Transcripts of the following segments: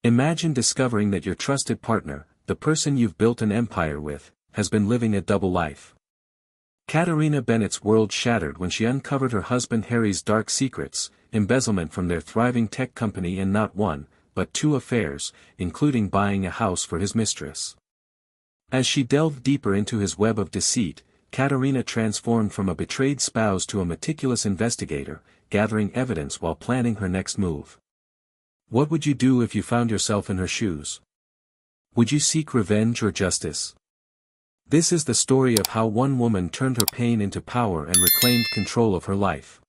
Imagine discovering that your trusted partner, the person you've built an empire with, has been living a double life. Katerina Bennett's world shattered when she uncovered her husband Harry's dark secrets, embezzlement from their thriving tech company and not one, but two affairs, including buying a house for his mistress. As she delved deeper into his web of deceit, Katerina transformed from a betrayed spouse to a meticulous investigator, gathering evidence while planning her next move. What would you do if you found yourself in her shoes? Would you seek revenge or justice? This is the story of how one woman turned her pain into power and reclaimed control of her life.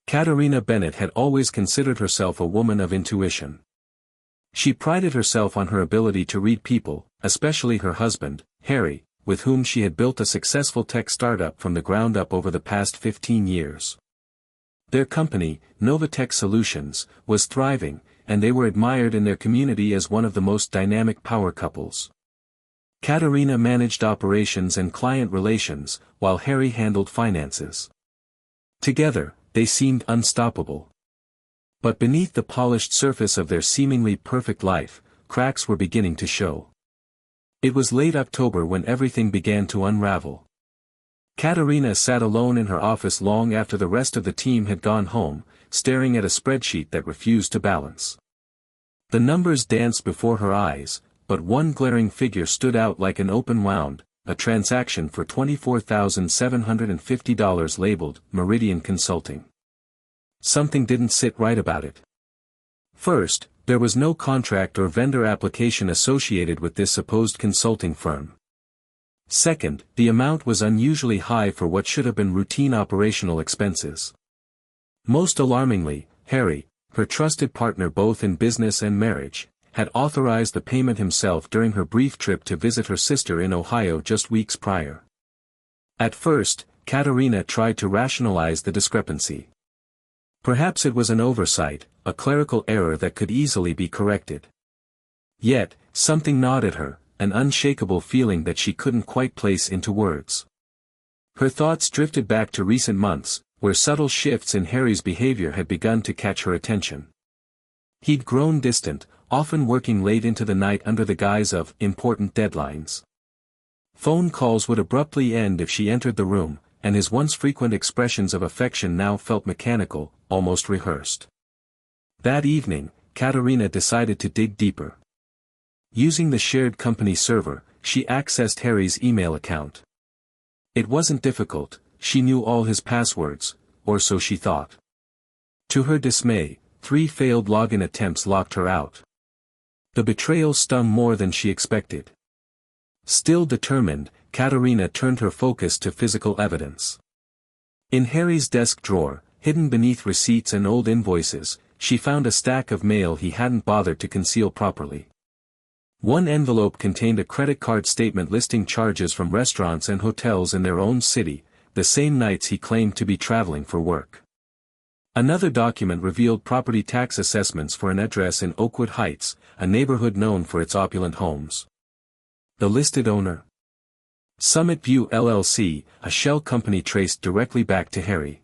Katerina Bennett had always considered herself a woman of intuition. She prided herself on her ability to read people, especially her husband, Harry, with whom she had built a successful tech startup from the ground up over the past 15 years. Their company, Novatech Solutions, was thriving, and they were admired in their community as one of the most dynamic power couples. Katerina managed operations and client relations, while Harry handled finances. Together, they seemed unstoppable. But beneath the polished surface of their seemingly perfect life, cracks were beginning to show. It was late October when everything began to unravel. Katerina sat alone in her office long after the rest of the team had gone home, staring at a spreadsheet that refused to balance. The numbers danced before her eyes, but one glaring figure stood out like an open wound, a transaction for $24,750 labeled Meridian Consulting. Something didn't sit right about it. First, there was no contract or vendor application associated with this supposed consulting firm. Second, the amount was unusually high for what should have been routine operational expenses. Most alarmingly, Harry, her trusted partner both in business and marriage, had authorized the payment himself during her brief trip to visit her sister in Ohio just weeks prior. At first, Katerina tried to rationalize the discrepancy. Perhaps it was an oversight, a clerical error that could easily be corrected. Yet, something gnawed at her, an unshakable feeling that she couldn't quite place into words. Her thoughts drifted back to recent months, where subtle shifts in Harry's behavior had begun to catch her attention. He'd grown distant, often working late into the night under the guise of important deadlines. Phone calls would abruptly end if she entered the room, and his once frequent expressions of affection now felt mechanical, almost rehearsed. That evening, Katerina decided to dig deeper. Using the shared company server, she accessed Harry's email account. It wasn't difficult, she knew all his passwords, or so she thought. To her dismay, 3 failed login attempts locked her out. The betrayal stung more than she expected. Still determined, Katerina turned her focus to physical evidence. In Harry's desk drawer, hidden beneath receipts and old invoices, she found a stack of mail he hadn't bothered to conceal properly. One envelope contained a credit card statement listing charges from restaurants and hotels in their own city, the same nights he claimed to be traveling for work. Another document revealed property tax assessments for an address in Oakwood Heights, a neighborhood known for its opulent homes. The listed owner? Summit View LLC, a shell company traced directly back to Harry.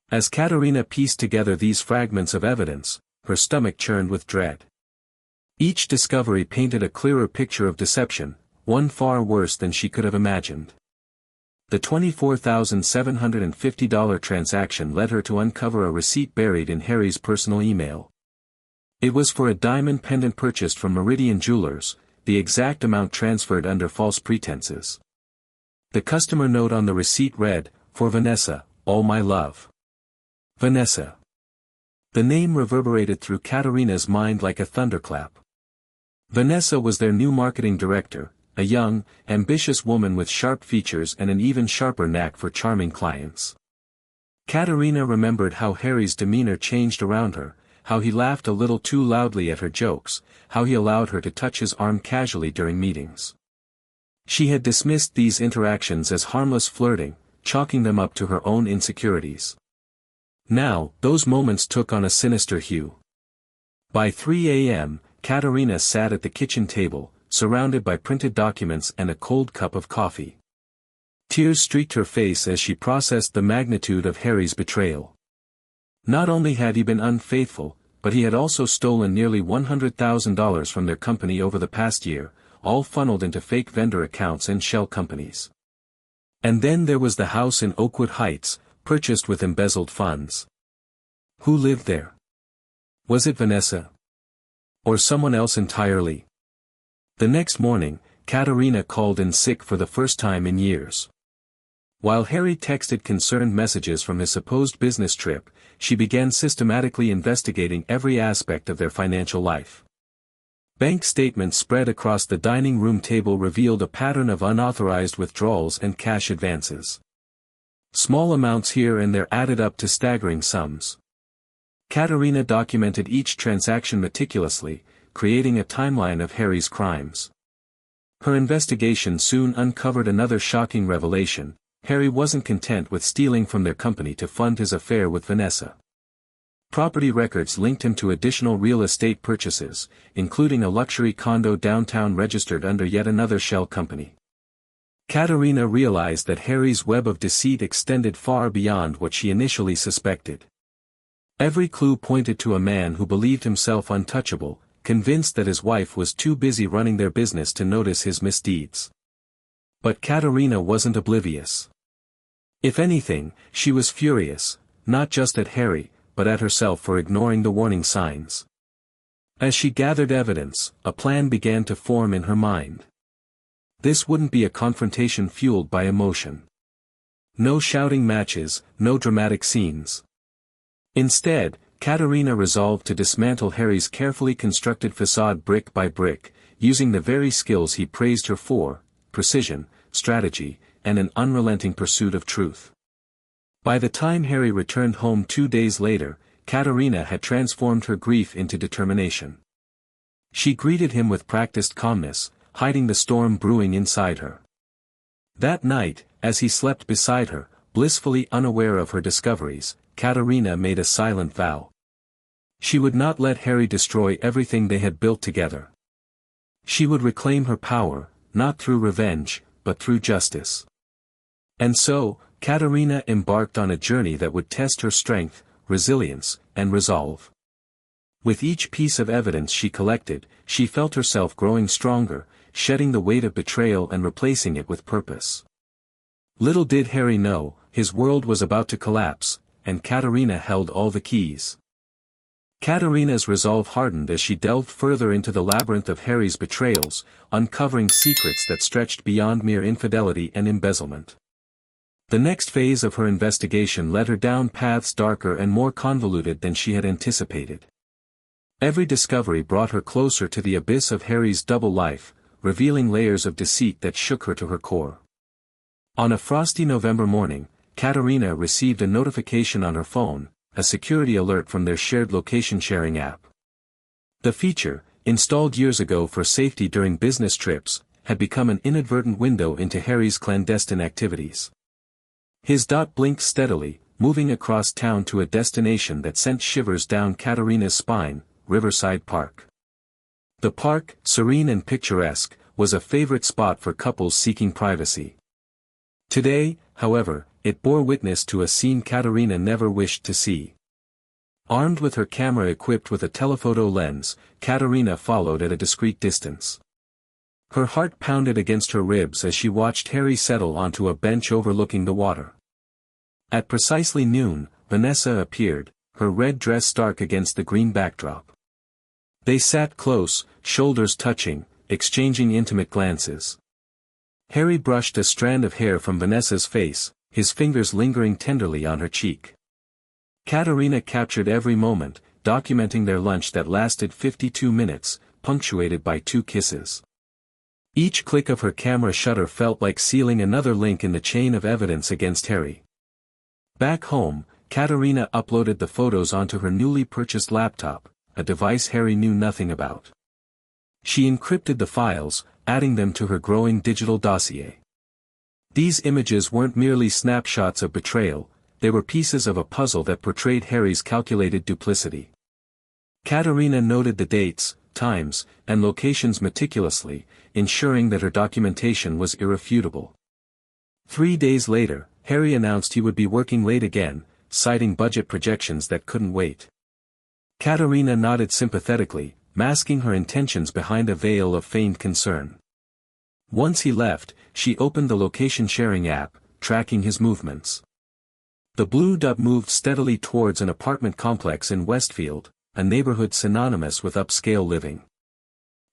As Katerina pieced together these fragments of evidence, her stomach churned with dread. Each discovery painted a clearer picture of deception, one far worse than she could have imagined. The $24,750 transaction led her to uncover a receipt buried in Harry's personal email. It was for a diamond pendant purchased from Meridian Jewelers, the exact amount transferred under false pretenses. The customer note on the receipt read, "For Vanessa, all my love." Vanessa. The name reverberated through Katerina's mind like a thunderclap. Vanessa was their new marketing director, a young, ambitious woman with sharp features and an even sharper knack for charming clients. Katerina remembered how Harry's demeanor changed around her, how he laughed a little too loudly at her jokes, how he allowed her to touch his arm casually during meetings. She had dismissed these interactions as harmless flirting, chalking them up to her own insecurities. Now, those moments took on a sinister hue. By 3 a.m., Katerina sat at the kitchen table, surrounded by printed documents and a cold cup of coffee. Tears streaked her face as she processed the magnitude of Harry's betrayal. Not only had he been unfaithful, but he had also stolen nearly $100,000 from their company over the past year, all funneled into fake vendor accounts and shell companies. And then there was the house in Oakwood Heights, purchased with embezzled funds. Who lived there? Was it Vanessa? Or someone else entirely? The next morning, Katerina called in sick for the first time in years. While Harry texted concerned messages from his supposed business trip, she began systematically investigating every aspect of their financial life. Bank statements spread across the dining room table revealed a pattern of unauthorized withdrawals and cash advances. Small amounts here and there added up to staggering sums. Katerina documented each transaction meticulously, creating a timeline of Harry's crimes. Her investigation soon uncovered another shocking revelation: Harry wasn't content with stealing from their company to fund his affair with Vanessa. Property records linked him to additional real estate purchases, including a luxury condo downtown registered under yet another shell company. Katerina realized that Harry's web of deceit extended far beyond what she initially suspected. Every clue pointed to a man who believed himself untouchable, convinced that his wife was too busy running their business to notice his misdeeds. But Katerina wasn't oblivious. If anything, she was furious, not just at Harry, but at herself for ignoring the warning signs. As she gathered evidence, a plan began to form in her mind. This wouldn't be a confrontation fueled by emotion. No shouting matches, no dramatic scenes. Instead, Katerina resolved to dismantle Harry's carefully constructed facade brick by brick, using the very skills he praised her for: precision, strategy, and an unrelenting pursuit of truth. By the time Harry returned home 2 days later, Katerina had transformed her grief into determination. She greeted him with practiced calmness, hiding the storm brewing inside her. That night, as he slept beside her, blissfully unaware of her discoveries, Katerina made a silent vow. She would not let Harry destroy everything they had built together. She would reclaim her power, not through revenge, but through justice. And so, Katerina embarked on a journey that would test her strength, resilience, and resolve. With each piece of evidence she collected, she felt herself growing stronger, shedding the weight of betrayal and replacing it with purpose. Little did Harry know, his world was about to collapse, and Katerina held all the keys. Katerina's resolve hardened as she delved further into the labyrinth of Harry's betrayals, uncovering secrets that stretched beyond mere infidelity and embezzlement. The next phase of her investigation led her down paths darker and more convoluted than she had anticipated. Every discovery brought her closer to the abyss of Harry's double life, revealing layers of deceit that shook her to her core. On a frosty November morning, Katerina received a notification on her phone, a security alert from their shared location-sharing app. The feature, installed years ago for safety during business trips, had become an inadvertent window into Harry's clandestine activities. His dot blinked steadily, moving across town to a destination that sent shivers down Katerina's spine: Riverside Park. The park, serene and picturesque, was a favorite spot for couples seeking privacy. Today, however, it bore witness to a scene Katerina never wished to see. Armed with her camera equipped with a telephoto lens, Katerina followed at a discreet distance. Her heart pounded against her ribs as she watched Harry settle onto a bench overlooking the water. At precisely noon, Vanessa appeared, her red dress stark against the green backdrop. They sat close, shoulders touching, exchanging intimate glances. Harry brushed a strand of hair from Vanessa's face, his fingers lingering tenderly on her cheek. Katerina captured every moment, documenting their lunch that lasted 52 minutes, punctuated by 2 kisses. Each click of her camera shutter felt like sealing another link in the chain of evidence against Harry. Back home, Katerina uploaded the photos onto her newly purchased laptop, a device Harry knew nothing about. She encrypted the files, adding them to her growing digital dossier. These images weren't merely snapshots of betrayal, they were pieces of a puzzle that portrayed Harry's calculated duplicity. Katerina noted the dates, times, and locations meticulously, ensuring that her documentation was irrefutable. 3 days later, Harry announced he would be working late again, citing budget projections that couldn't wait. Katerina nodded sympathetically, masking her intentions behind a veil of feigned concern. Once he left, she opened the location-sharing app, tracking his movements. The blue dot moved steadily towards an apartment complex in Westfield, a neighborhood synonymous with upscale living.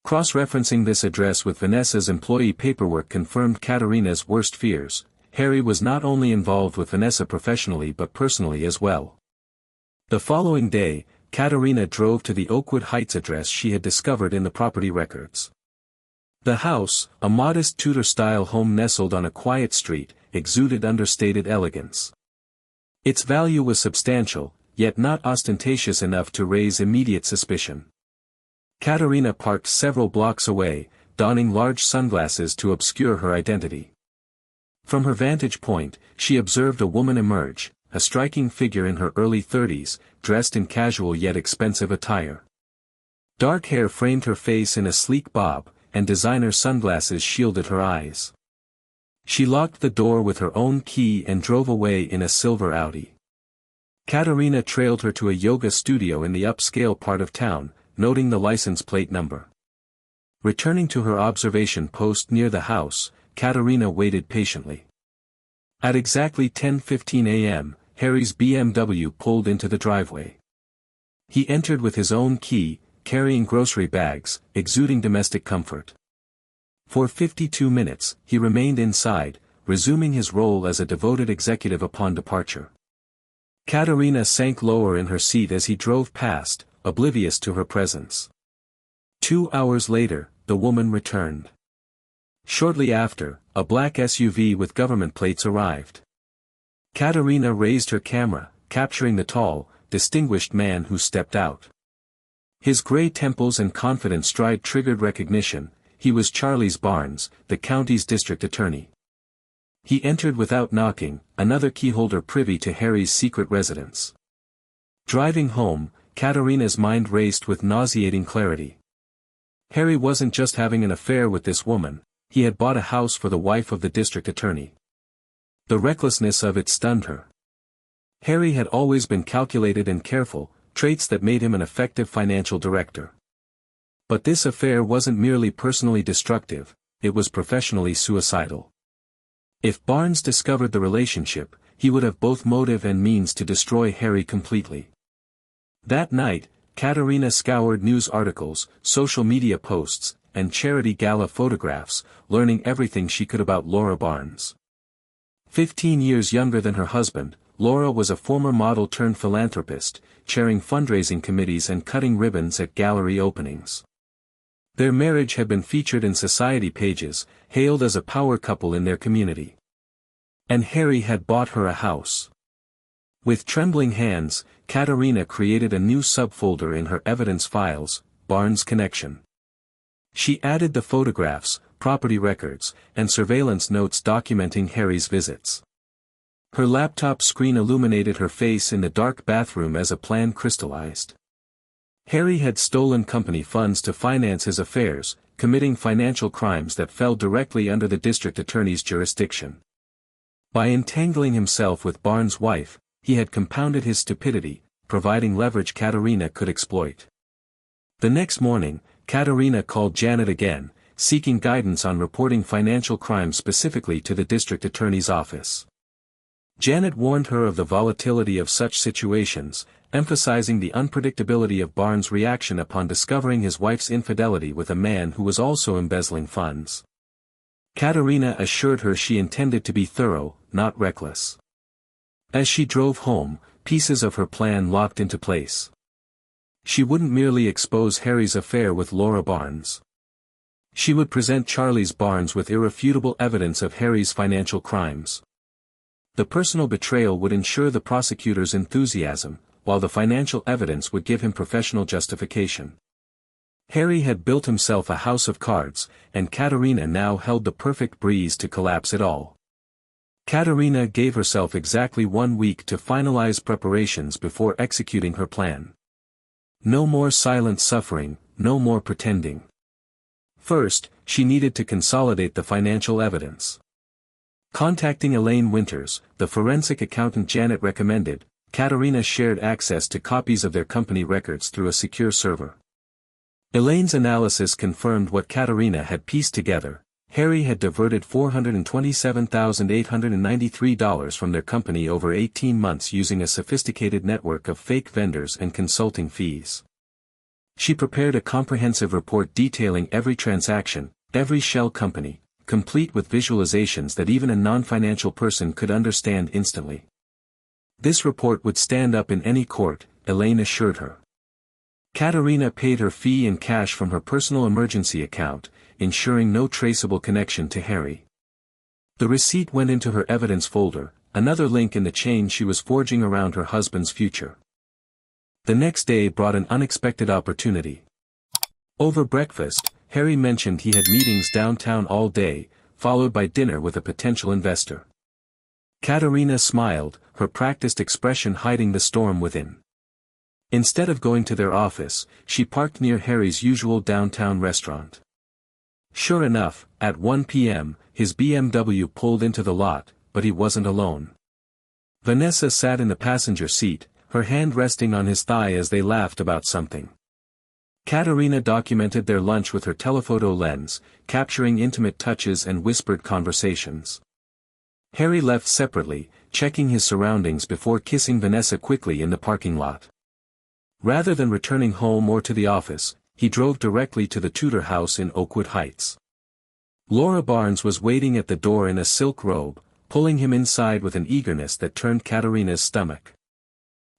Cross-referencing this address with Vanessa's employee paperwork confirmed Katerina's worst fears. Harry was not only involved with Vanessa professionally but personally as well. The following day, Katerina drove to the Oakwood Heights address she had discovered in the property records. The house, a modest Tudor-style home nestled on a quiet street, exuded understated elegance. Its value was substantial, yet not ostentatious enough to raise immediate suspicion. Katerina parked several blocks away, donning large sunglasses to obscure her identity. From her vantage point, she observed a woman emerge, a striking figure in her early 30s, dressed in casual yet expensive attire. Dark hair framed her face in a sleek bob, and designer sunglasses shielded her eyes. She locked the door with her own key and drove away in a silver Audi. Katerina trailed her to a yoga studio in the upscale part of town, noting the license plate number. Returning to her observation post near the house, Katerina waited patiently. At exactly 10:15 a.m., Harry's BMW pulled into the driveway. He entered with his own key, carrying grocery bags, exuding domestic comfort. For 52 minutes, he remained inside, resuming his role as a devoted executive upon departure. Katerina sank lower in her seat as he drove past, oblivious to her presence. 2 hours later, the woman returned. Shortly after, a black SUV with government plates arrived. Katerina raised her camera, capturing the tall, distinguished man who stepped out. His gray temples and confident stride triggered recognition. He was Charles Barnes, the county's district attorney. He entered without knocking, another keyholder privy to Harry's secret residence. Driving home, Katerina's mind raced with nauseating clarity. Harry wasn't just having an affair with this woman, he had bought a house for the wife of the district attorney. The recklessness of it stunned her. Harry had always been calculated and careful, traits that made him an effective financial director. But this affair wasn't merely personally destructive, it was professionally suicidal. If Barnes discovered the relationship, he would have both motive and means to destroy Harry completely. That night, Katerina scoured news articles, social media posts, and charity gala photographs, learning everything she could about Laura Barnes. 15 years younger than her husband, Laura was a former model turned philanthropist, chairing fundraising committees and cutting ribbons at gallery openings. Their marriage had been featured in society pages, hailed as a power couple in their community. And Harry had bought her a house. With trembling hands, Katerina created a new subfolder in her evidence files, Barnes Connection. She added the photographs, property records, and surveillance notes documenting Harry's visits. Her laptop screen illuminated her face in the dark bathroom as a plan crystallized. Harry had stolen company funds to finance his affairs, committing financial crimes that fell directly under the district attorney's jurisdiction. By entangling himself with Barnes' wife, he had compounded his stupidity, providing leverage Katerina could exploit. The next morning, Katerina called Janet again, seeking guidance on reporting financial crimes specifically to the district attorney's office. Janet warned her of the volatility of such situations, emphasizing the unpredictability of Barnes' reaction upon discovering his wife's infidelity with a man who was also embezzling funds. Katerina assured her she intended to be thorough, not reckless. As she drove home, pieces of her plan locked into place. She wouldn't merely expose Harry's affair with Laura Barnes. She would present Charles Barnes with irrefutable evidence of Harry's financial crimes. The personal betrayal would ensure the prosecutor's enthusiasm, while the financial evidence would give him professional justification. Harry had built himself a house of cards, and Katerina now held the perfect breeze to collapse it all. Katerina gave herself exactly 1 week to finalize preparations before executing her plan. No more silent suffering, no more pretending. First, she needed to consolidate the financial evidence. Contacting Elaine Winters, the forensic accountant Janet recommended, Katerina shared access to copies of their company records through a secure server. Elaine's analysis confirmed what Katerina had pieced together. Harry had diverted $427,893 from their company over 18 months using a sophisticated network of fake vendors and consulting fees. She prepared a comprehensive report detailing every transaction, every shell company, complete with visualizations that even a non-financial person could understand instantly. This report would stand up in any court, Elaine assured her. Katerina paid her fee in cash from her personal emergency account, ensuring no traceable connection to Harry. The receipt went into her evidence folder, another link in the chain she was forging around her husband's future. The next day brought an unexpected opportunity. Over breakfast, Harry mentioned he had meetings downtown all day, followed by dinner with a potential investor. Katerina smiled, her practiced expression hiding the storm within. Instead of going to their office, she parked near Harry's usual downtown restaurant. Sure enough, at 1 p.m., his BMW pulled into the lot, but he wasn't alone. Vanessa sat in the passenger seat, her hand resting on his thigh as they laughed about something. Katerina documented their lunch with her telephoto lens, capturing intimate touches and whispered conversations. Harry left separately, checking his surroundings before kissing Vanessa quickly in the parking lot. Rather than returning home or to the office, he drove directly to the Tudor house in Oakwood Heights. Laura Barnes was waiting at the door in a silk robe, pulling him inside with an eagerness that turned Katerina's stomach.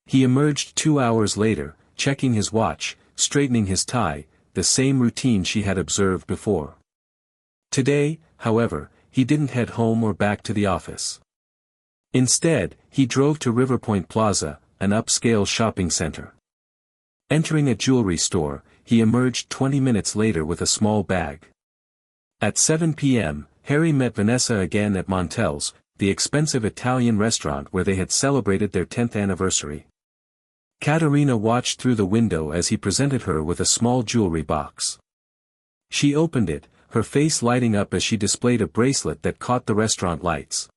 He emerged 2 hours later, checking his watch, straightening his tie, the same routine she had observed before. Today, however, he didn't head home or back to the office. Instead, he drove to Riverpoint Plaza, an upscale shopping center. Entering a jewelry store, he emerged 20 minutes later with a small bag. At 7 p.m., Harry met Vanessa again at Montel's, the expensive Italian restaurant where they had celebrated their 10th anniversary. Katerina watched through the window as he presented her with a small jewelry box. She opened it, her face lighting up as she displayed a bracelet that caught the restaurant lights.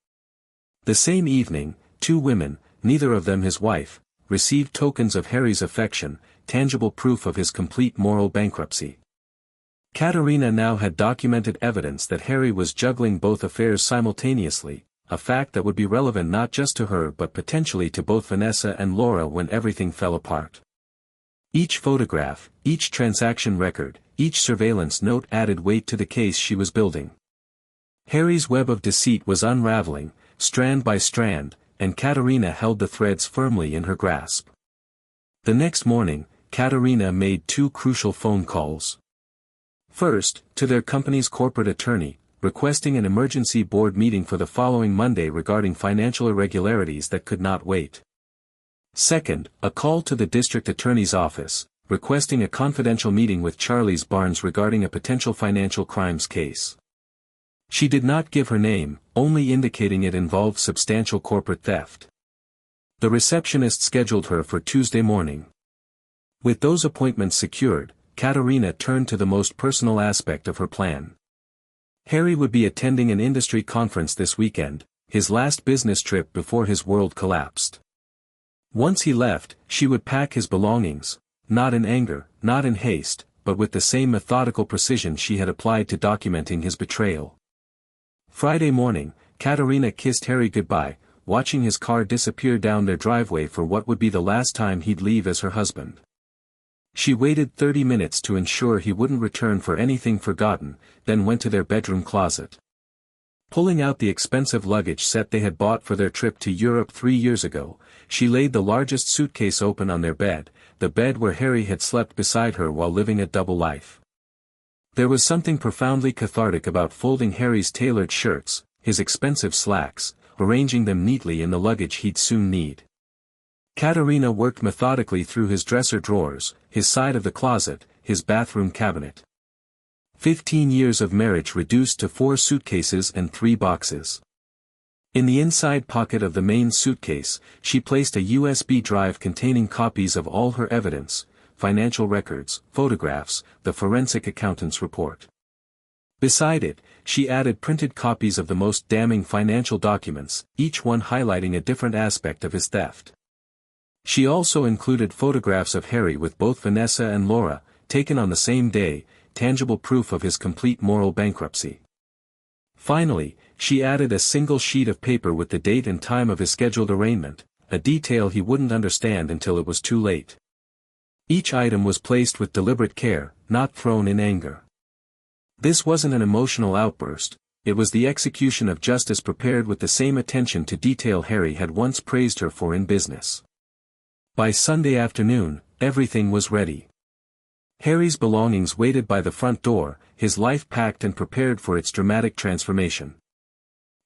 The same evening, 2 women, neither of them his wife, received tokens of Harry's affection, tangible proof of his complete moral bankruptcy. Katerina now had documented evidence that Harry was juggling both affairs simultaneously, a fact that would be relevant not just to her but potentially to both Vanessa and Laura when everything fell apart. Each photograph, each transaction record, each surveillance note added weight to the case she was building. Harry's web of deceit was unraveling, strand by strand, and Katerina held the threads firmly in her grasp. The next morning, Katerina made 2 crucial phone calls. First, to their company's corporate attorney, requesting an emergency board meeting for the following Monday regarding financial irregularities that could not wait. Second, a call to the district attorney's office, requesting a confidential meeting with Charles Barnes regarding a potential financial crimes case. She did not give her name, only indicating it involved substantial corporate theft. The receptionist scheduled her for Tuesday morning. With those appointments secured, Katerina turned to the most personal aspect of her plan. Harry would be attending an industry conference this weekend, his last business trip before his world collapsed. Once he left, she would pack his belongings, not in anger, not in haste, but with the same methodical precision she had applied to documenting his betrayal. Friday morning, Katerina kissed Harry goodbye, watching his car disappear down their driveway for what would be the last time he'd leave as her husband. She waited 30 minutes to ensure he wouldn't return for anything forgotten, then went to their bedroom closet. Pulling out the expensive luggage set they had bought for their trip to Europe 3 years ago, she laid the largest suitcase open on their bed, the bed where Harry had slept beside her while living a double life. There was something profoundly cathartic about folding Harry's tailored shirts, his expensive slacks, arranging them neatly in the luggage he'd soon need. Katerina worked methodically through his dresser drawers, his side of the closet, his bathroom cabinet. 15 years of marriage reduced to 4 suitcases and 3 boxes. In the inside pocket of the main suitcase, she placed a USB drive containing copies of all her evidence, financial records, photographs, the forensic accountant's report. Beside it, she added printed copies of the most damning financial documents, each one highlighting a different aspect of his theft. She also included photographs of Harry with both Vanessa and Laura, taken on the same day, tangible proof of his complete moral bankruptcy. Finally, she added a single sheet of paper with the date and time of his scheduled arraignment, a detail he wouldn't understand until it was too late. Each item was placed with deliberate care, not thrown in anger. This wasn't an emotional outburst, it was the execution of justice prepared with the same attention to detail Harry had once praised her for in business. By Sunday afternoon, everything was ready. Harry's belongings waited by the front door, his life packed and prepared for its dramatic transformation.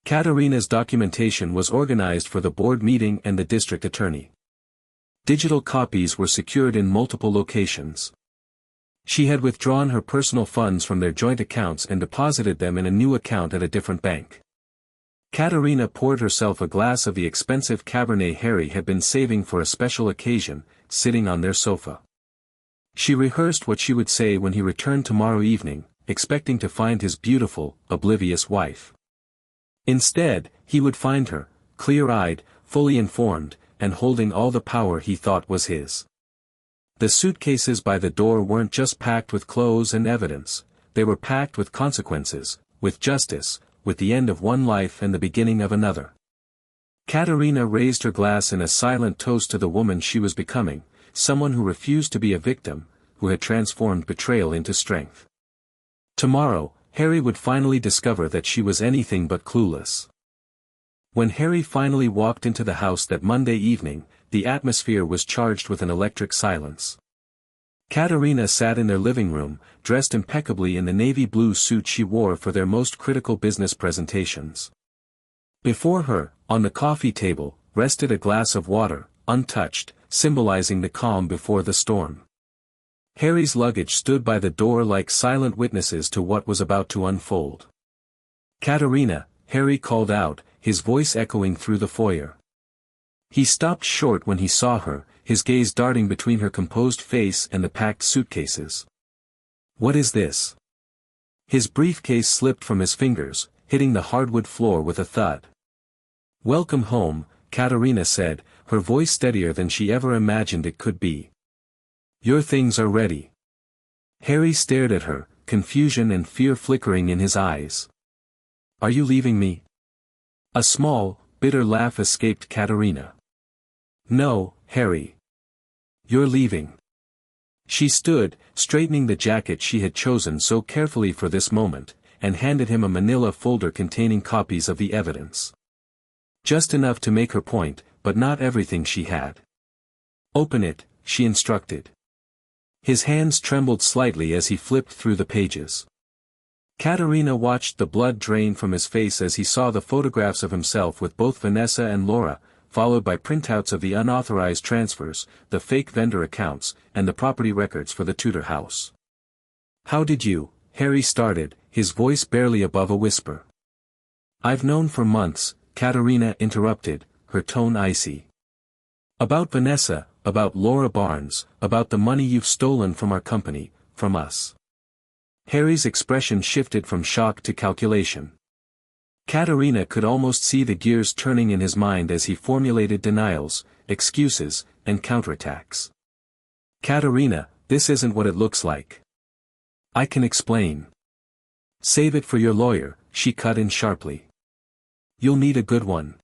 Katerina's documentation was organized for the board meeting and the district attorney. Digital copies were secured in multiple locations. She had withdrawn her personal funds from their joint accounts and deposited them in a new account at a different bank. Katerina poured herself a glass of the expensive Cabernet Harry had been saving for a special occasion, sitting on their sofa. She rehearsed what she would say when he returned tomorrow evening, expecting to find his beautiful, oblivious wife. Instead, he would find her, clear-eyed, fully informed, and holding all the power he thought was his. The suitcases by the door weren't just packed with clothes and evidence, they were packed with consequences, with justice, with the end of one life and the beginning of another. Katerina raised her glass in a silent toast to the woman she was becoming, someone who refused to be a victim, who had transformed betrayal into strength. Tomorrow, Harry would finally discover that she was anything but clueless. When Harry finally walked into the house that Monday evening, the atmosphere was charged with an electric silence. Katerina sat in their living room, dressed impeccably in the navy blue suit she wore for their most critical business presentations. Before her, on the coffee table, rested a glass of water, untouched, symbolizing the calm before the storm. Harry's luggage stood by the door like silent witnesses to what was about to unfold. "Katerina," Harry called out, his voice echoing through the foyer. He stopped short when he saw her, his gaze darting between her composed face and the packed suitcases. "What is this?" His briefcase slipped from his fingers, hitting the hardwood floor with a thud. "Welcome home," Katerina said, her voice steadier than she ever imagined it could be. "Your things are ready." Harry stared at her, confusion and fear flickering in his eyes. "Are you leaving me?" A small, bitter laugh escaped Katerina. "No, Harry. You're leaving." She stood, straightening the jacket she had chosen so carefully for this moment, and handed him a manila folder containing copies of the evidence. Just enough to make her point, but not everything she had. "Open it," she instructed. His hands trembled slightly as he flipped through the pages. Katerina watched the blood drain from his face as he saw the photographs of himself with both Vanessa and Laura, followed by printouts of the unauthorized transfers, the fake vendor accounts, and the property records for the Tudor house. "How did you?" Harry started, his voice barely above a whisper. "I've known for months," Katerina interrupted, her tone icy. "About Vanessa, about Laura Barnes, about the money you've stolen from our company, from us." Harry's expression shifted from shock to calculation. Katerina could almost see the gears turning in his mind as he formulated denials, excuses, and counterattacks. "Katerina, this isn't what it looks like. I can explain." "Save it for your lawyer," she cut in sharply. "You'll need a good one.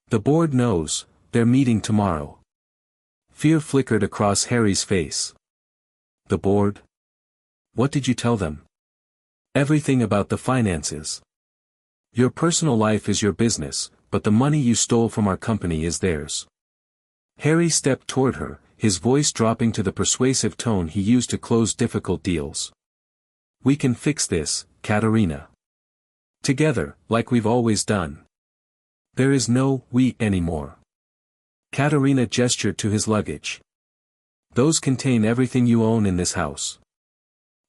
The board knows, they're meeting tomorrow." Fear flickered across Harry's face. "The board? What did you tell them?" "Everything about the finances. Your personal life is your business, but the money you stole from our company is theirs." Harry stepped toward her, his voice dropping to the persuasive tone he used to close difficult deals. "We can fix this, Katerina. Together, like we've always done. There is no we anymore." Katerina gestured to his luggage. "Those contain everything you own in this house.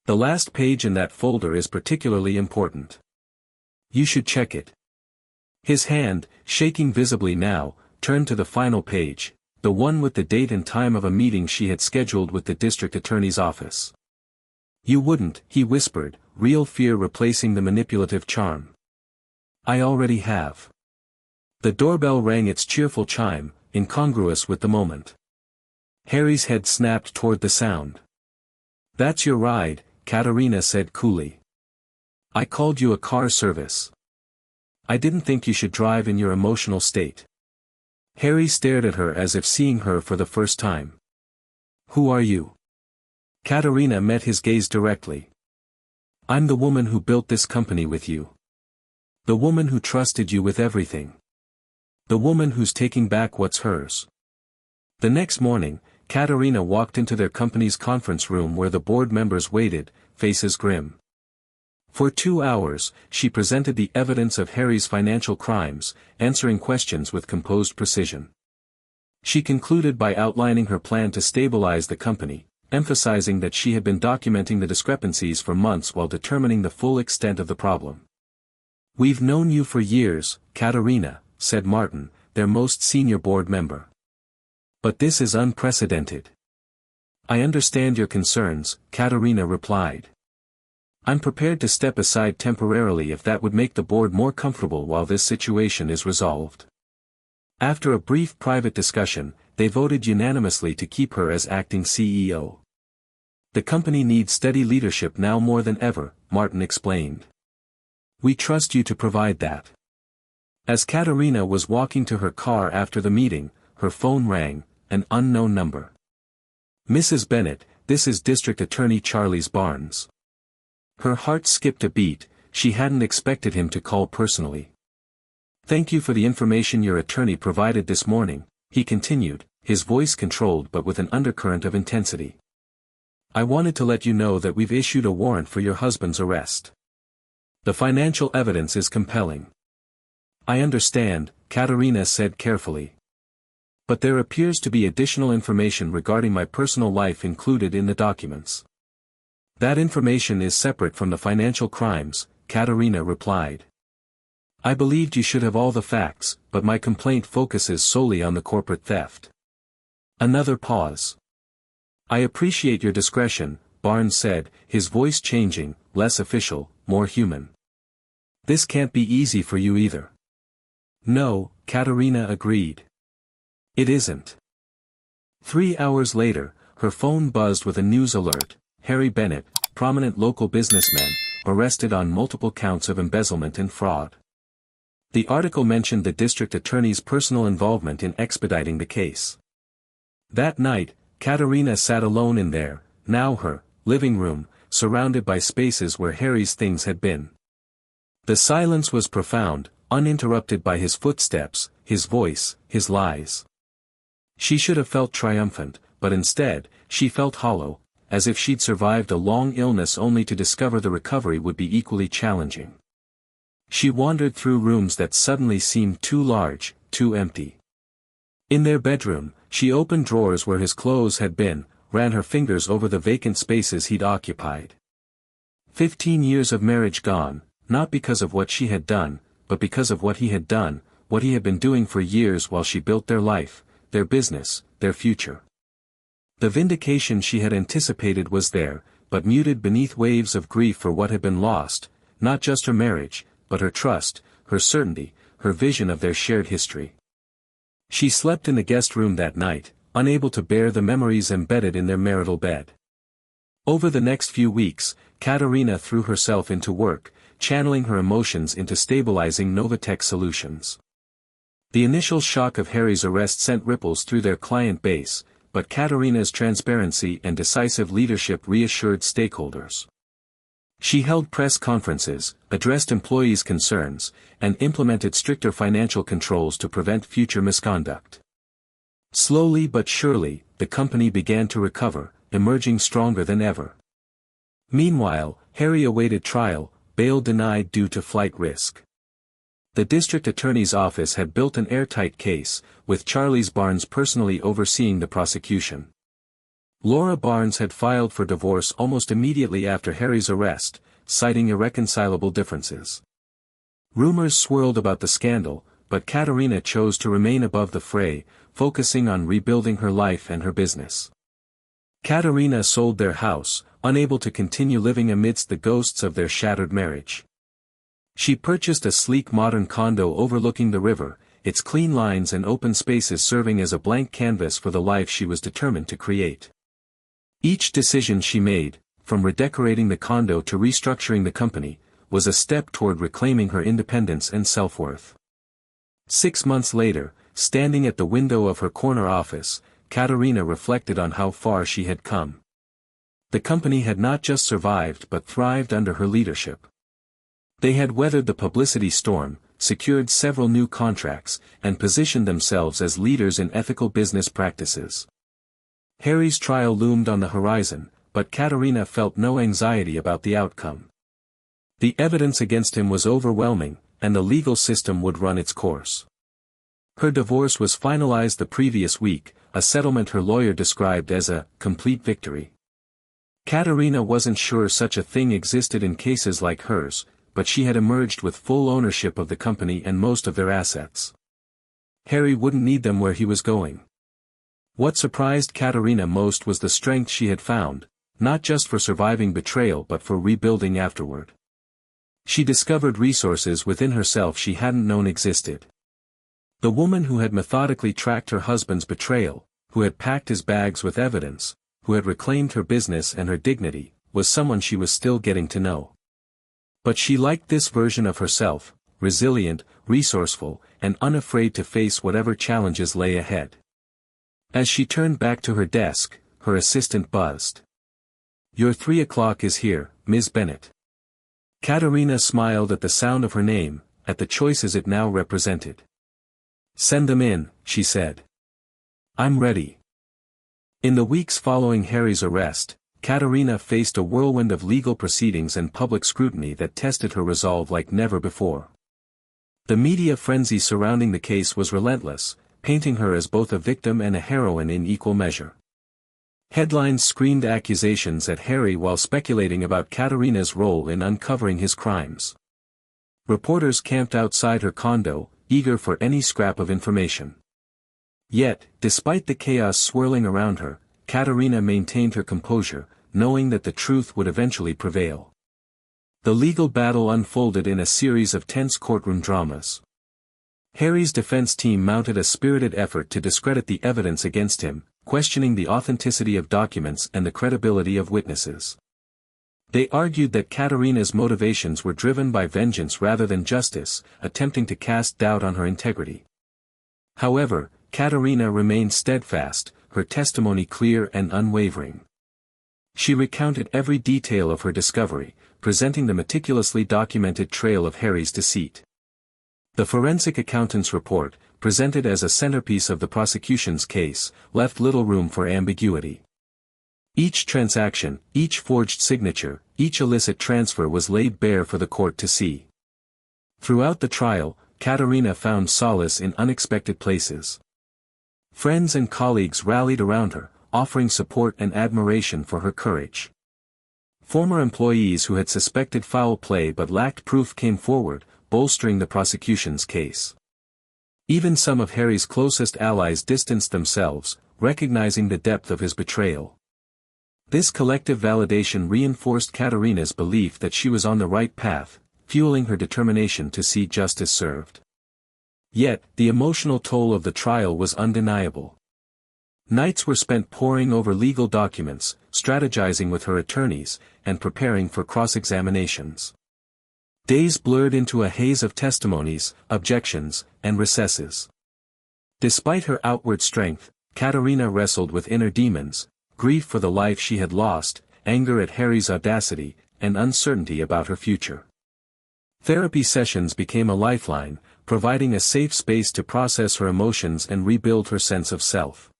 The last page in that folder is particularly important. You should check it." His hand, shaking visibly now, turned to the final page, the one with the date and time of a meeting she had scheduled with the district attorney's office. "You wouldn't," he whispered, real fear replacing the manipulative charm. "I already have." The doorbell rang its cheerful chime, incongruous with the moment. Harry's head snapped toward the sound. "That's your ride," Katerina said coolly. "I called you a car service. I didn't think you should drive in your emotional state." Harry stared at her as if seeing her for the first time. "Who are you?" Katerina met his gaze directly. "I'm the woman who built this company with you. The woman who trusted you with everything. The woman who's taking back what's hers." The next morning, Katerina walked into their company's conference room where the board members waited, faces grim. For 2 hours, she presented the evidence of Harry's financial crimes, answering questions with composed precision. She concluded by outlining her plan to stabilize the company, emphasizing that she had been documenting the discrepancies for months while determining the full extent of the problem. "We've known you for years, Katerina," said Martin, their most senior board member. "But this is unprecedented." "I understand your concerns," Katerina replied. "I'm prepared to step aside temporarily if that would make the board more comfortable while this situation is resolved." After a brief private discussion, they voted unanimously to keep her as acting CEO. "The company needs steady leadership now more than ever," Martin explained. "We trust you to provide that." As Katerina was walking to her car after the meeting, her phone rang, an unknown number. "Mrs. Bennett, this is District Attorney Charles Barnes." Her heart skipped a beat, she hadn't expected him to call personally. "Thank you for the information your attorney provided this morning," he continued, his voice controlled but with an undercurrent of intensity. "I wanted to let you know that we've issued a warrant for your husband's arrest. The financial evidence is compelling." "I understand," Katerina said carefully. "But there appears to be additional information regarding my personal life included in the documents." "That information is separate from the financial crimes," Katerina replied. "I believed you should have all the facts, but my complaint focuses solely on the corporate theft." Another pause. "I appreciate your discretion," Barnes said, his voice changing, less official, more human. "This can't be easy for you either." "No," Katerina agreed. "It isn't." 3 hours later, her phone buzzed with a news alert: Harry Bennett, prominent local businessman, arrested on multiple counts of embezzlement and fraud. The article mentioned the district attorney's personal involvement in expediting the case. That night, Katerina sat alone in their, now her, living room, surrounded by spaces where Harry's things had been. The silence was profound, uninterrupted by his footsteps, his voice, his lies. She should have felt triumphant, but instead, she felt hollow, as if she'd survived a long illness only to discover the recovery would be equally challenging. She wandered through rooms that suddenly seemed too large, too empty. In their bedroom, she opened drawers where his clothes had been, ran her fingers over the vacant spaces he'd occupied. 15 years of marriage gone, not because of what she had done, but because of what he had done, what he had been doing for years while she built their life, their business, their future. The vindication she had anticipated was there, but muted beneath waves of grief for what had been lost, not just her marriage, but her trust, her certainty, her vision of their shared history. She slept in the guest room that night, unable to bear the memories embedded in their marital bed. Over the next few weeks, Katerina threw herself into work, channeling her emotions into stabilizing Novatech solutions. The initial shock of Harry's arrest sent ripples through their client base, but Katerina's transparency and decisive leadership reassured stakeholders. She held press conferences, addressed employees' concerns, and implemented stricter financial controls to prevent future misconduct. Slowly but surely, the company began to recover, emerging stronger than ever. Meanwhile, Harry awaited trial, bail denied due to flight risk. The district attorney's office had built an airtight case, with Charles Barnes personally overseeing the prosecution. Laura Barnes had filed for divorce almost immediately after Harry's arrest, citing irreconcilable differences. Rumors swirled about the scandal, but Katerina chose to remain above the fray, focusing on rebuilding her life and her business. Katerina sold their house, unable to continue living amidst the ghosts of their shattered marriage. She purchased a sleek modern condo overlooking the river, its clean lines and open spaces serving as a blank canvas for the life she was determined to create. Each decision she made, from redecorating the condo to restructuring the company, was a step toward reclaiming her independence and self-worth. 6 months later, standing at the window of her corner office, Katerina reflected on how far she had come. The company had not just survived but thrived under her leadership. They had weathered the publicity storm, secured several new contracts, and positioned themselves as leaders in ethical business practices. Harry's trial loomed on the horizon, but Katerina felt no anxiety about the outcome. The evidence against him was overwhelming, and the legal system would run its course. Her divorce was finalized the previous week, a settlement her lawyer described as a complete victory. Katerina wasn't sure such a thing existed in cases like hers, but she had emerged with full ownership of the company and most of their assets. Harry wouldn't need them where he was going. What surprised Katerina most was the strength she had found, not just for surviving betrayal but for rebuilding afterward. She discovered resources within herself she hadn't known existed. The woman who had methodically tracked her husband's betrayal, who had packed his bags with evidence, who had reclaimed her business and her dignity, was someone she was still getting to know. But she liked this version of herself, resilient, resourceful, and unafraid to face whatever challenges lay ahead. As she turned back to her desk, her assistant buzzed. "Your 3 o'clock is here, Ms. Bennett." Katerina smiled at the sound of her name, at the choices it now represented. "Send them in," she said. "I'm ready." In the weeks following Harry's arrest, Katerina faced a whirlwind of legal proceedings and public scrutiny that tested her resolve like never before. The media frenzy surrounding the case was relentless, painting her as both a victim and a heroine in equal measure. Headlines screamed accusations at Harry while speculating about Katerina's role in uncovering his crimes. Reporters camped outside her condo, eager for any scrap of information. Yet, despite the chaos swirling around her, Katerina maintained her composure, knowing that the truth would eventually prevail. The legal battle unfolded in a series of tense courtroom dramas. Harry's defense team mounted a spirited effort to discredit the evidence against him, questioning the authenticity of documents and the credibility of witnesses. They argued that Katerina's motivations were driven by vengeance rather than justice, attempting to cast doubt on her integrity. However, Katerina remained steadfast, her testimony clear and unwavering. She recounted every detail of her discovery, presenting the meticulously documented trail of Harry's deceit. The forensic accountant's report, presented as a centerpiece of the prosecution's case, left little room for ambiguity. Each transaction, each forged signature, each illicit transfer was laid bare for the court to see. Throughout the trial, Katerina found solace in unexpected places. Friends and colleagues rallied around her, offering support and admiration for her courage. Former employees who had suspected foul play but lacked proof came forward, bolstering the prosecution's case. Even some of Harry's closest allies distanced themselves, recognizing the depth of his betrayal. This collective validation reinforced Katerina's belief that she was on the right path, fueling her determination to see justice served. Yet, the emotional toll of the trial was undeniable. Nights were spent poring over legal documents, strategizing with her attorneys, and preparing for cross-examinations. Days blurred into a haze of testimonies, objections, and recesses. Despite her outward strength, Katerina wrestled with inner demons, grief for the life she had lost, anger at Harry's audacity, and uncertainty about her future. Therapy sessions became a lifeline, providing a safe space to process her emotions and rebuild her sense of self.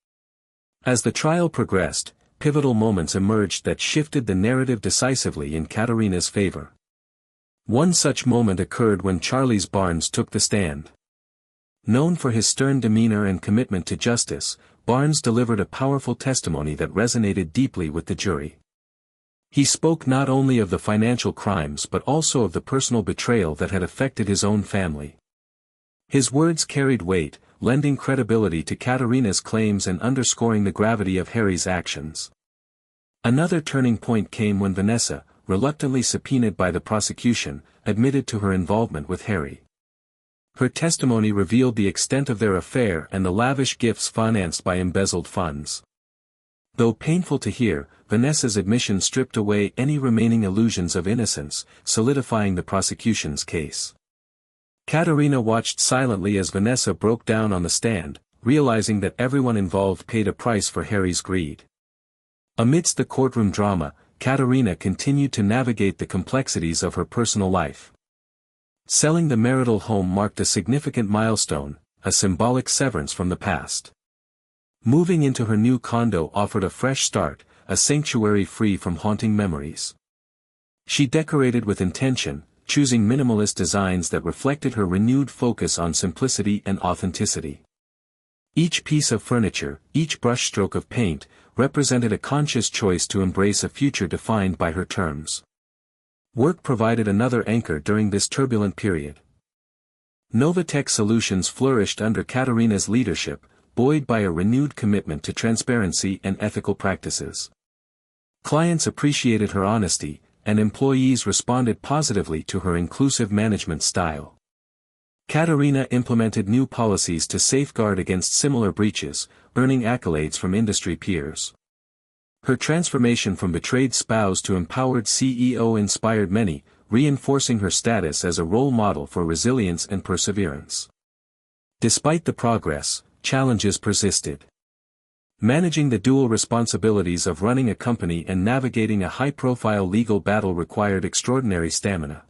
As the trial progressed, pivotal moments emerged that shifted the narrative decisively in Katerina's favor. One such moment occurred when Charles Barnes took the stand. Known for his stern demeanor and commitment to justice, Barnes delivered a powerful testimony that resonated deeply with the jury. He spoke not only of the financial crimes but also of the personal betrayal that had affected his own family. His words carried weight, lending credibility to Katerina's claims and underscoring the gravity of Harry's actions. Another turning point came when Vanessa, reluctantly subpoenaed by the prosecution, admitted to her involvement with Harry. Her testimony revealed the extent of their affair and the lavish gifts financed by embezzled funds. Though painful to hear, Vanessa's admission stripped away any remaining illusions of innocence, solidifying the prosecution's case. Katerina watched silently as Vanessa broke down on the stand, realizing that everyone involved paid a price for Harry's greed. Amidst the courtroom drama, Katerina continued to navigate the complexities of her personal life. Selling the marital home marked a significant milestone, a symbolic severance from the past. Moving into her new condo offered a fresh start, a sanctuary free from haunting memories. She decorated with intention, choosing minimalist designs that reflected her renewed focus on simplicity and authenticity. Each piece of furniture, each brushstroke of paint, represented a conscious choice to embrace a future defined by her terms. Work provided another anchor during this turbulent period. Novatech Solutions flourished under Katerina's leadership, buoyed by a renewed commitment to transparency and ethical practices. Clients appreciated her honesty, and employees responded positively to her inclusive management style. Katerina implemented new policies to safeguard against similar breaches, earning accolades from industry peers. Her transformation from betrayed spouse to empowered CEO inspired many, reinforcing her status as a role model for resilience and perseverance. Despite the progress, challenges persisted. Managing the dual responsibilities of running a company and navigating a high-profile legal battle required extraordinary stamina.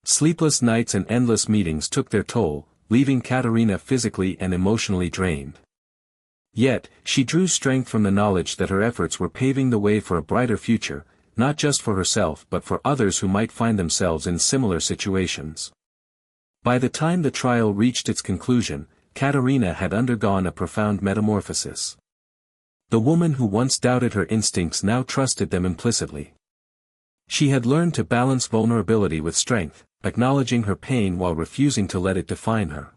Sleepless nights and endless meetings took their toll, leaving Katerina physically and emotionally drained. Yet, she drew strength from the knowledge that her efforts were paving the way for a brighter future, not just for herself but for others who might find themselves in similar situations. By the time the trial reached its conclusion, Katerina had undergone a profound metamorphosis. The woman who once doubted her instincts now trusted them implicitly. She had learned to balance vulnerability with strength, acknowledging her pain while refusing to let it define her.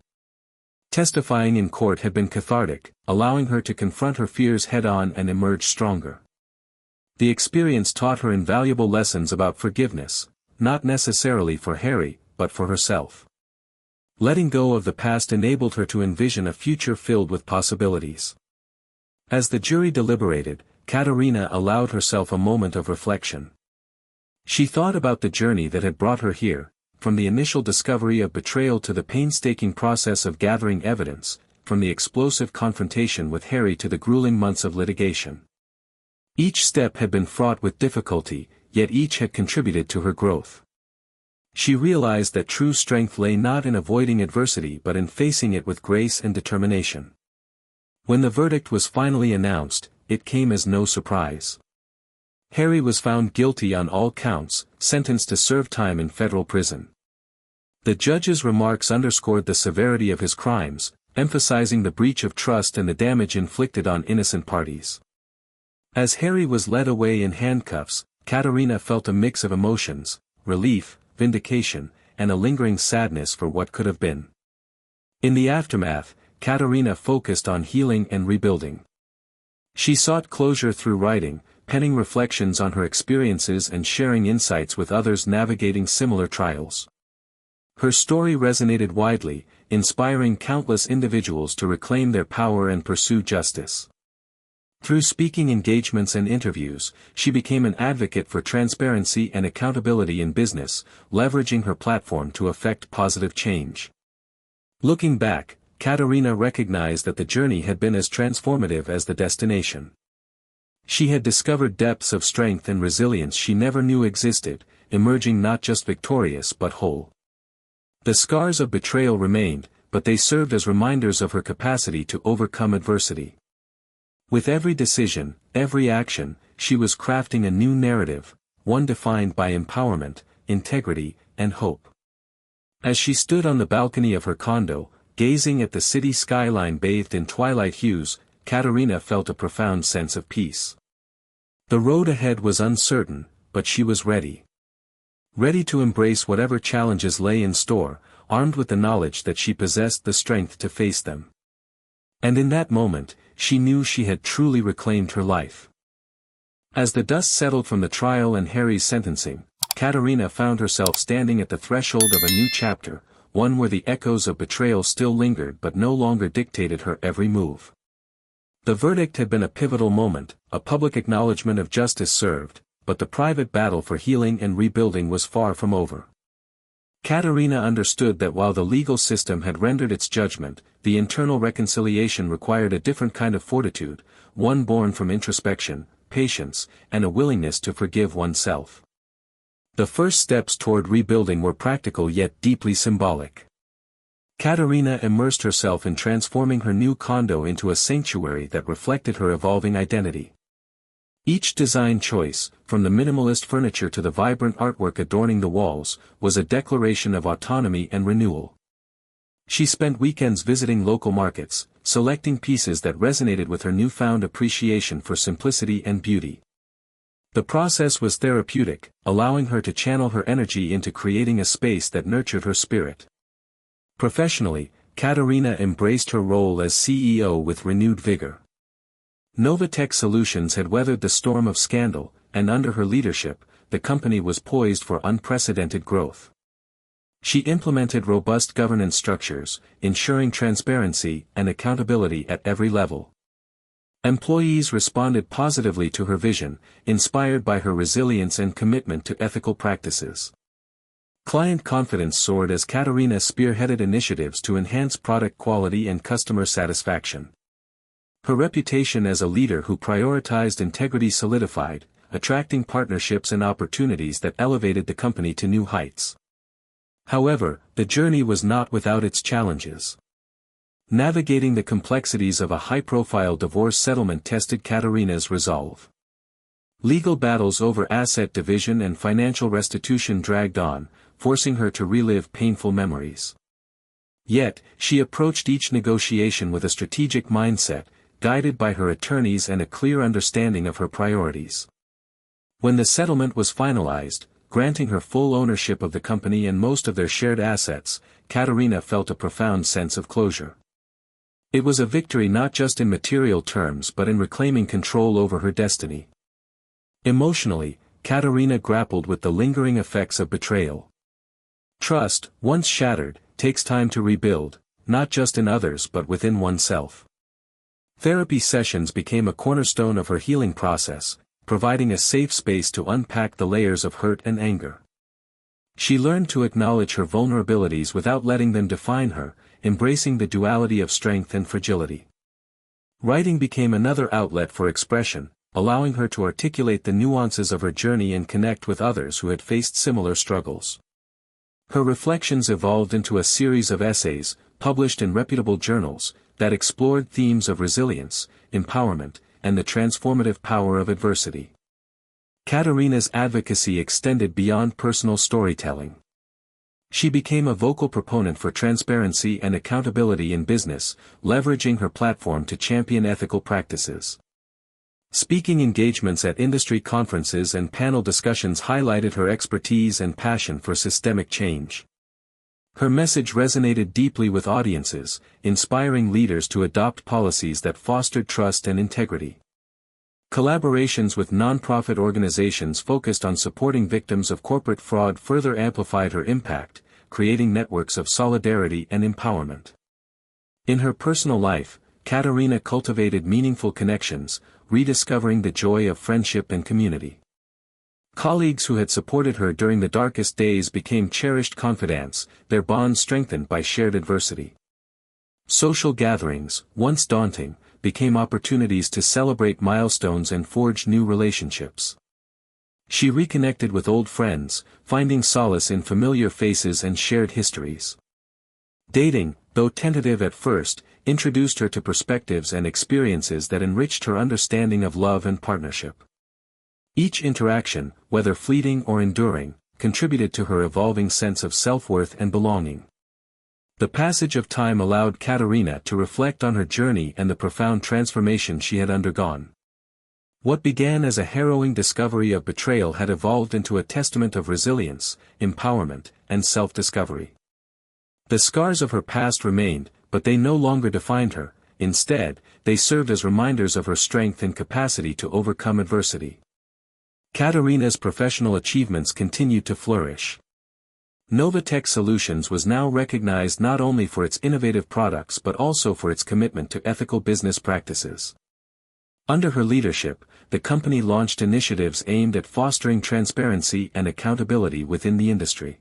Testifying in court had been cathartic, allowing her to confront her fears head-on and emerge stronger. The experience taught her invaluable lessons about forgiveness, not necessarily for Harry, but for herself. Letting go of the past enabled her to envision a future filled with possibilities. As the jury deliberated, Katerina allowed herself a moment of reflection. She thought about the journey that had brought her here, from the initial discovery of betrayal to the painstaking process of gathering evidence, from the explosive confrontation with Harry to the grueling months of litigation. Each step had been fraught with difficulty, yet each had contributed to her growth. She realized that true strength lay not in avoiding adversity but in facing it with grace and determination. When the verdict was finally announced, it came as no surprise. Harry was found guilty on all counts, sentenced to serve time in federal prison. The judge's remarks underscored the severity of his crimes, emphasizing the breach of trust and the damage inflicted on innocent parties. As Harry was led away in handcuffs, Katerina felt a mix of emotions, relief, vindication, and a lingering sadness for what could have been. In the aftermath, Katerina focused on healing and rebuilding. She sought closure through writing, penning reflections on her experiences and sharing insights with others navigating similar trials. Her story resonated widely, inspiring countless individuals to reclaim their power and pursue justice. Through speaking engagements and interviews, she became an advocate for transparency and accountability in business, leveraging her platform to effect positive change. Looking back, Katerina recognized that the journey had been as transformative as the destination. She had discovered depths of strength and resilience she never knew existed, emerging not just victorious but whole. The scars of betrayal remained, but they served as reminders of her capacity to overcome adversity. With every decision, every action, she was crafting a new narrative, one defined by empowerment, integrity, and hope. As she stood on the balcony of her condo, gazing at the city skyline bathed in twilight hues, Katerina felt a profound sense of peace. The road ahead was uncertain, but she was ready. Ready to embrace whatever challenges lay in store, armed with the knowledge that she possessed the strength to face them. And in that moment, she knew she had truly reclaimed her life. As the dust settled from the trial and Harry's sentencing, Katerina found herself standing at the threshold of a new chapter, one where the echoes of betrayal still lingered but no longer dictated her every move. The verdict had been a pivotal moment, a public acknowledgement of justice served, but the private battle for healing and rebuilding was far from over. Katerina understood that while the legal system had rendered its judgment, the internal reconciliation required a different kind of fortitude, one born from introspection, patience, and a willingness to forgive oneself. The first steps toward rebuilding were practical yet deeply symbolic. Katerina immersed herself in transforming her new condo into a sanctuary that reflected her evolving identity. Each design choice, from the minimalist furniture to the vibrant artwork adorning the walls, was a declaration of autonomy and renewal. She spent weekends visiting local markets, selecting pieces that resonated with her newfound appreciation for simplicity and beauty. The process was therapeutic, allowing her to channel her energy into creating a space that nurtured her spirit. Professionally, Katerina embraced her role as CEO with renewed vigor. Novatech Solutions had weathered the storm of scandal, and under her leadership, the company was poised for unprecedented growth. She implemented robust governance structures, ensuring transparency and accountability at every level. Employees responded positively to her vision, inspired by her resilience and commitment to ethical practices. Client confidence soared as Katerina spearheaded initiatives to enhance product quality and customer satisfaction. Her reputation as a leader who prioritized integrity solidified, attracting partnerships and opportunities that elevated the company to new heights. However, the journey was not without its challenges. Navigating the complexities of a high-profile divorce settlement tested Katerina's resolve. Legal battles over asset division and financial restitution dragged on, forcing her to relive painful memories. Yet, she approached each negotiation with a strategic mindset, guided by her attorneys and a clear understanding of her priorities. When the settlement was finalized, granting her full ownership of the company and most of their shared assets, Katerina felt a profound sense of closure. It was a victory not just in material terms but in reclaiming control over her destiny. Emotionally, Katerina grappled with the lingering effects of betrayal. Trust, once shattered, takes time to rebuild, not just in others but within oneself. Therapy sessions became a cornerstone of her healing process, providing a safe space to unpack the layers of hurt and anger. She learned to acknowledge her vulnerabilities without letting them define her, embracing the duality of strength and fragility. Writing became another outlet for expression, allowing her to articulate the nuances of her journey and connect with others who had faced similar struggles. Her reflections evolved into a series of essays, published in reputable journals, that explored themes of resilience, empowerment, and the transformative power of adversity. Katerina's advocacy extended beyond personal storytelling. She became a vocal proponent for transparency and accountability in business, leveraging her platform to champion ethical practices. Speaking engagements at industry conferences and panel discussions highlighted her expertise and passion for systemic change. Her message resonated deeply with audiences, inspiring leaders to adopt policies that fostered trust and integrity. Collaborations with nonprofit organizations focused on supporting victims of corporate fraud further amplified her impact, creating networks of solidarity and empowerment. In her personal life, Katerina cultivated meaningful connections, rediscovering the joy of friendship and community. Colleagues who had supported her during the darkest days became cherished confidants, their bonds strengthened by shared adversity. Social gatherings, once daunting, became opportunities to celebrate milestones and forge new relationships. She reconnected with old friends, finding solace in familiar faces and shared histories. Dating, though tentative at first, introduced her to perspectives and experiences that enriched her understanding of love and partnership. Each interaction, whether fleeting or enduring, contributed to her evolving sense of self-worth and belonging. The passage of time allowed Katerina to reflect on her journey and the profound transformation she had undergone. What began as a harrowing discovery of betrayal had evolved into a testament of resilience, empowerment, and self-discovery. The scars of her past remained, but they no longer defined her. Instead, they served as reminders of her strength and capacity to overcome adversity. Katerina's professional achievements continued to flourish. Novatech Solutions was now recognized not only for its innovative products but also for its commitment to ethical business practices. Under her leadership, the company launched initiatives aimed at fostering transparency and accountability within the industry.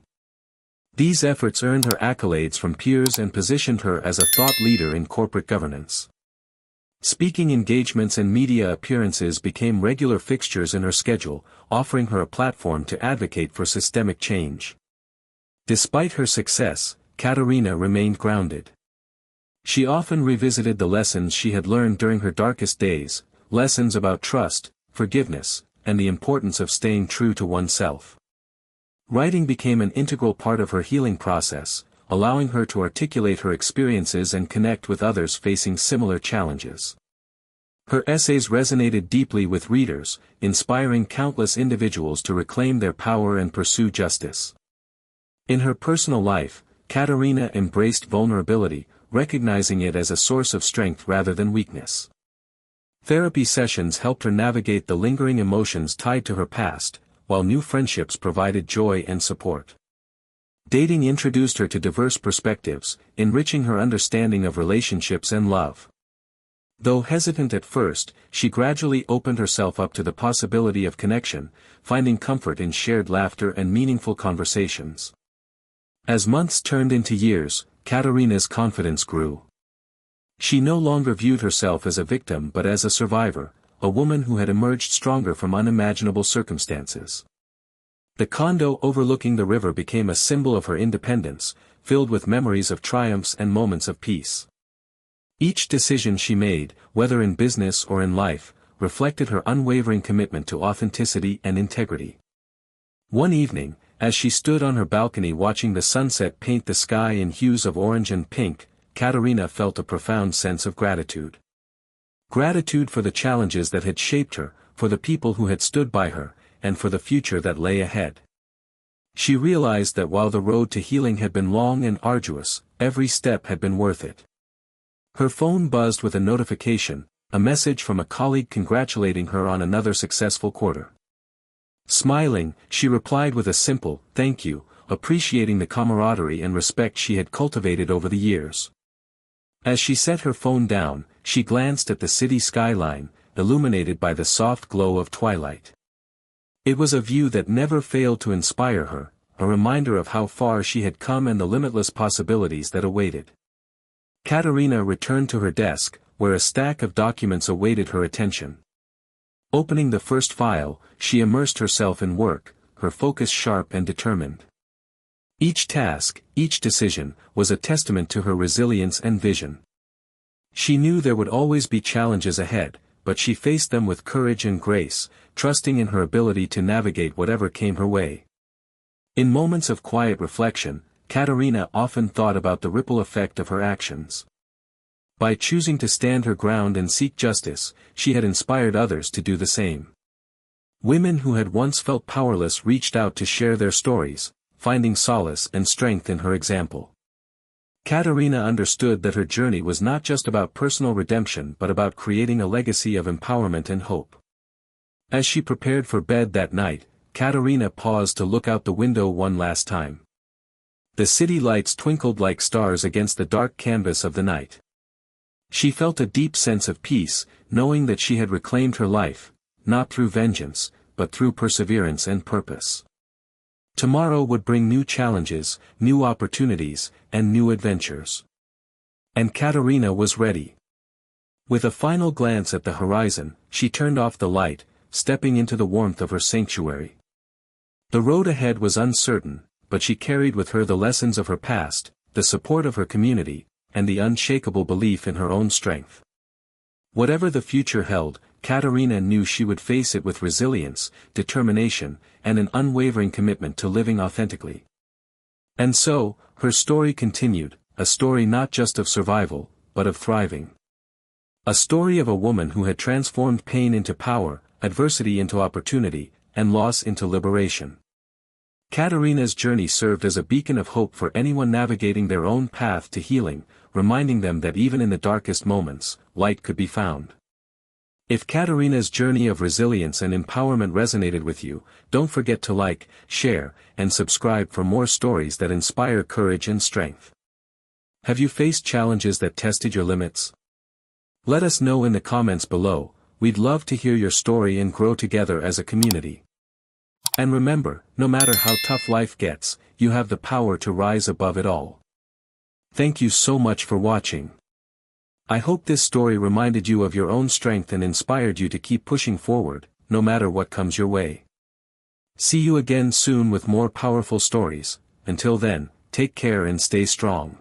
These efforts earned her accolades from peers and positioned her as a thought leader in corporate governance. Speaking engagements and media appearances became regular fixtures in her schedule, offering her a platform to advocate for systemic change. Despite her success, Katerina remained grounded. She often revisited the lessons she had learned during her darkest days, lessons about trust, forgiveness, and the importance of staying true to oneself. Writing became an integral part of her healing process, allowing her to articulate her experiences and connect with others facing similar challenges. Her essays resonated deeply with readers, inspiring countless individuals to reclaim their power and pursue justice. In her personal life, Katerina embraced vulnerability, recognizing it as a source of strength rather than weakness. Therapy sessions helped her navigate the lingering emotions tied to her past, while new friendships provided joy and support. Dating introduced her to diverse perspectives, enriching her understanding of relationships and love. Though hesitant at first, she gradually opened herself up to the possibility of connection, finding comfort in shared laughter and meaningful conversations. As months turned into years, Katerina's confidence grew. She no longer viewed herself as a victim but as a survivor, a woman who had emerged stronger from unimaginable circumstances. The condo overlooking the river became a symbol of her independence, filled with memories of triumphs and moments of peace. Each decision she made, whether in business or in life, reflected her unwavering commitment to authenticity and integrity. One evening, as she stood on her balcony watching the sunset paint the sky in hues of orange and pink, Katerina felt a profound sense of gratitude. Gratitude for the challenges that had shaped her, for the people who had stood by her, and for the future that lay ahead. She realized that while the road to healing had been long and arduous, every step had been worth it. Her phone buzzed with a notification, a message from a colleague congratulating her on another successful quarter. Smiling, she replied with a simple, "Thank you," appreciating the camaraderie and respect she had cultivated over the years. As she set her phone down, she glanced at the city skyline, illuminated by the soft glow of twilight. It was a view that never failed to inspire her, a reminder of how far she had come and the limitless possibilities that awaited. Katerina returned to her desk, where a stack of documents awaited her attention. Opening the first file, she immersed herself in work, her focus sharp and determined. Each task, each decision, was a testament to her resilience and vision. She knew there would always be challenges ahead, but she faced them with courage and grace, trusting in her ability to navigate whatever came her way. In moments of quiet reflection, Katerina often thought about the ripple effect of her actions. By choosing to stand her ground and seek justice, she had inspired others to do the same. Women who had once felt powerless reached out to share their stories, finding solace and strength in her example. Katerina understood that her journey was not just about personal redemption but about creating a legacy of empowerment and hope. As she prepared for bed that night, Katerina paused to look out the window one last time. The city lights twinkled like stars against the dark canvas of the night. She felt a deep sense of peace, knowing that she had reclaimed her life, not through vengeance, but through perseverance and purpose. Tomorrow would bring new challenges, new opportunities, and new adventures. And Katerina was ready. With a final glance at the horizon, she turned off the light, stepping into the warmth of her sanctuary. The road ahead was uncertain, but she carried with her the lessons of her past, the support of her community, and the unshakable belief in her own strength. Whatever the future held, Katerina knew she would face it with resilience, determination, and an unwavering commitment to living authentically. And so, her story continued, a story not just of survival, but of thriving. A story of a woman who had transformed pain into power, adversity into opportunity, and loss into liberation. Katerina's journey served as a beacon of hope for anyone navigating their own path to healing, reminding them that even in the darkest moments, light could be found. If Katerina's journey of resilience and empowerment resonated with you, don't forget to like, share, and subscribe for more stories that inspire courage and strength. Have you faced challenges that tested your limits? Let us know in the comments below. We'd love to hear your story and grow together as a community. And remember, no matter how tough life gets, you have the power to rise above it all. Thank you so much for watching. I hope this story reminded you of your own strength and inspired you to keep pushing forward, no matter what comes your way. See you again soon with more powerful stories. Until then, take care and stay strong.